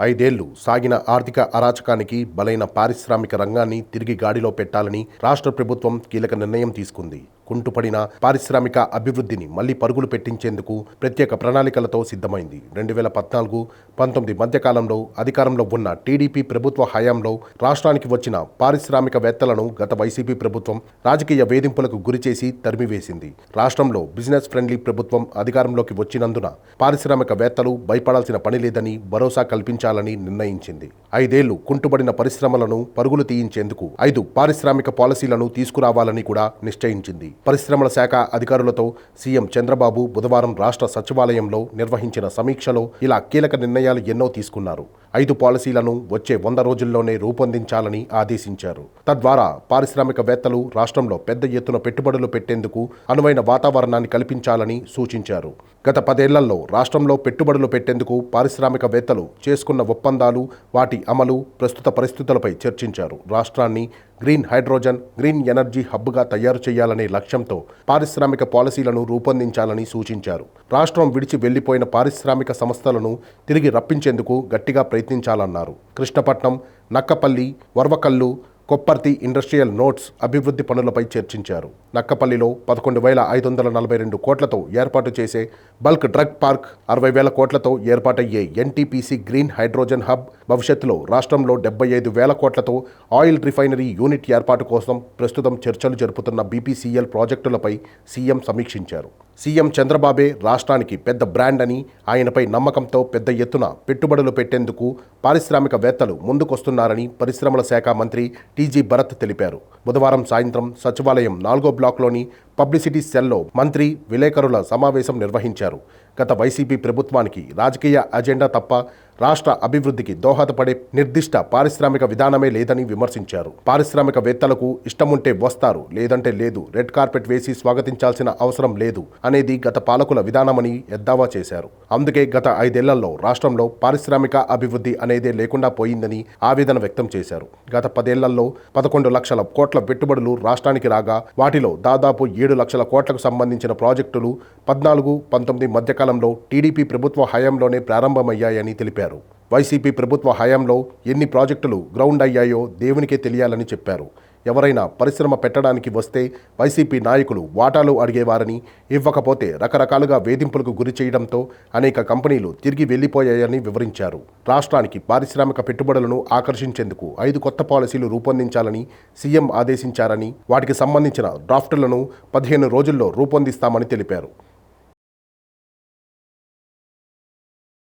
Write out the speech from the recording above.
ఐదేళ్లు సాగిన ఆర్థిక అరాచకానికి బలైన పారిశ్రామిక రంగాన్ని తిరిగి గాడిలో పెట్టాలని రాష్ట్ర ప్రభుత్వం కీలక నిర్ణయం తీసుకుంది. కుంటుపడిన పారిశ్రామిక అభివృద్ధిని మళ్లీ పరుగులు పెట్టించేందుకు ప్రత్యేక ప్రణాళికలతో సిద్ధమైంది. 2014-19 మధ్యకాలంలో అధికారంలో ఉన్న టీడీపీ ప్రభుత్వ హయాంలో రాష్ట్రానికి వచ్చిన పారిశ్రామికవేత్తలను గత వైసీపీ ప్రభుత్వం రాజకీయ వేధింపులకు గురిచేసి తరిమివేసింది. రాష్ట్రంలో బిజినెస్ ఫ్రెండ్లీ ప్రభుత్వం అధికారంలోకి వచ్చినందున పారిశ్రామికవేత్తలు భయపడాల్సిన పని లేదని భరోసా కల్పించాలని నిర్ణయించింది. 5 ఏళ్లు కుంటుబడిన పరిశ్రమలను పరుగులు తీయించేందుకు 5 పారిశ్రామిక పాలసీలను తీసుకురావాలని కూడా నిశ్చయించింది. పరిశ్రమల శాఖ అధికారులతో సీఎం చంద్రబాబు బుధవారం రాష్ట్ర సచివాలయంలో నిర్వహించిన సమీక్షలో ఇలా కీలక నిర్ణయాలు ఎన్నో తీసుకున్నారు. 5 పాలసీలను వచ్చే 100 రోజుల్లోనే రూపొందించాలని ఆదేశించారు. తద్వారా పారిశ్రామికవేత్తలు రాష్ట్రంలో పెద్ద ఎత్తున పెట్టుబడులు పెట్టేందుకు అనువైన వాతావరణాన్ని కల్పించాలని సూచించారు. గత 10 ఏళ్లలో రాష్ట్రంలో పెట్టుబడులు పెట్టేందుకు పారిశ్రామికవేత్తలు చేసుకున్న ఒప్పందాలు, వాటి అమలు, ప్రస్తుత పరిస్థితులపై చర్చించారు. రాష్ట్రాన్ని గ్రీన్ హైడ్రోజన్, గ్రీన్ ఎనర్జీ హబ్గా తయారు చేయాలనే లక్ష్యంతో పారిశ్రామిక పాలసీలను రూపొందించాలని సూచించారు. రాష్ట్రం విడిచి వెళ్లిపోయిన పారిశ్రామిక సంస్థలను తిరిగి రప్పించేందుకు గట్టిగా ప్రయత్నించాలన్నారు. కృష్ణపట్నం, నక్కపల్లి, వర్వకల్లు, కొప్పర్తి ఇండస్ట్రియల్ నోట్స్ అభివృద్ధి పనులపై చర్చించారు. నక్కపల్లిలో 11,542 కోట్లతో ఏర్పాటు చేసే బల్క్ డ్రగ్ పార్క్, 60,000 కోట్లతో ఏర్పాటయ్యే ఎన్టీపీసీ గ్రీన్ హైడ్రోజన్ హబ్, భవిష్యత్తులో రాష్ట్రంలో 75,000 కోట్లతో ఆయిల్ రిఫైనరీ యూనిట్ ఏర్పాటు కోసం ప్రస్తుతం చర్చలు జరుపుతున్న బీపీసీఎల్ ప్రాజెక్టులపై సీఎం సమీక్షించారు. సీఎం చంద్రబాబే రాష్ట్రానికి పెద్ద బ్రాండ్ అని, ఆయనపై నమ్మకంతో పెద్ద ఎత్తున పెట్టుబడులు పెట్టేందుకు పారిశ్రామికవేత్తలు ముందుకొస్తున్నారని పరిశ్రమల శాఖ మంత్రి టీజీ భరత్ తెలిపారు. బుధవారం సాయంత్రం సచివాలయం 4వ బ్లాక్లోని పబ్లిసిటీ సెల్లో మంత్రి విలేకరుల సమావేశం నిర్వహించారు. గత వైసీపీ ప్రభుత్వానికి రాజకీయ అజెండా తప్ప రాష్ట్ర అభివృద్ధికి దోహదపడే నిర్దిష్ట పారిశ్రామిక విధానమే లేదని విమర్శించారు. పారిశ్రామికవేత్తలకు ఇష్టముంటే వస్తారు, లేదంటే లేదు, రెడ్ కార్పెట్ వేసి స్వాగతించాల్సిన అవసరం లేదు అనేది గత పాలకుల విధానమని ఎద్దావా చేశారు. అందుకే గత 5 ఏళ్లలో రాష్ట్రంలో పారిశ్రామిక అభివృద్ధి అనేదే లేకుండా పోయిందని ఆవేదన వ్యక్తం చేశారు. గత 10 ఏళ్లలో 11 లక్షల కోట్ల పెట్టుబడులు రాష్ట్రానికి రాగా వాటిలో దాదాపు 7 లక్షల కోట్లకు సంబంధించిన ప్రాజెక్టులు 14-19 మధ్యకాలంలో టీడీపీ ప్రభుత్వ హయాంలోనే ప్రారంభమయ్యాయని తెలిపారు. వైసీపీ ప్రభుత్వ హయాంలో ఎన్ని ప్రాజెక్టులు గ్రౌండ్ అయ్యాయో దేవునికే తెలియాలని చెప్పారు. ఎవరైనా పరిశ్రమ పెట్టడానికి వస్తే వైసీపీ నాయకులు వాటాలు అడిగేవారని, ఇవ్వకపోతే రకరకాలుగా వేధింపులకు గురి చేయడంతో అనేక కంపెనీలు తిరిగి వెళ్లిపోయాయని వివరించారు. రాష్ట్రానికి పారిశ్రామిక పెట్టుబడులను ఆకర్షించేందుకు 5 కొత్త పాలసీలు రూపొందించాలని సీఎం ఆదేశించారని, వాటికి సంబంధించిన డ్రాఫ్టులను 15 రోజుల్లో రూపొందిస్తామని తెలిపారు.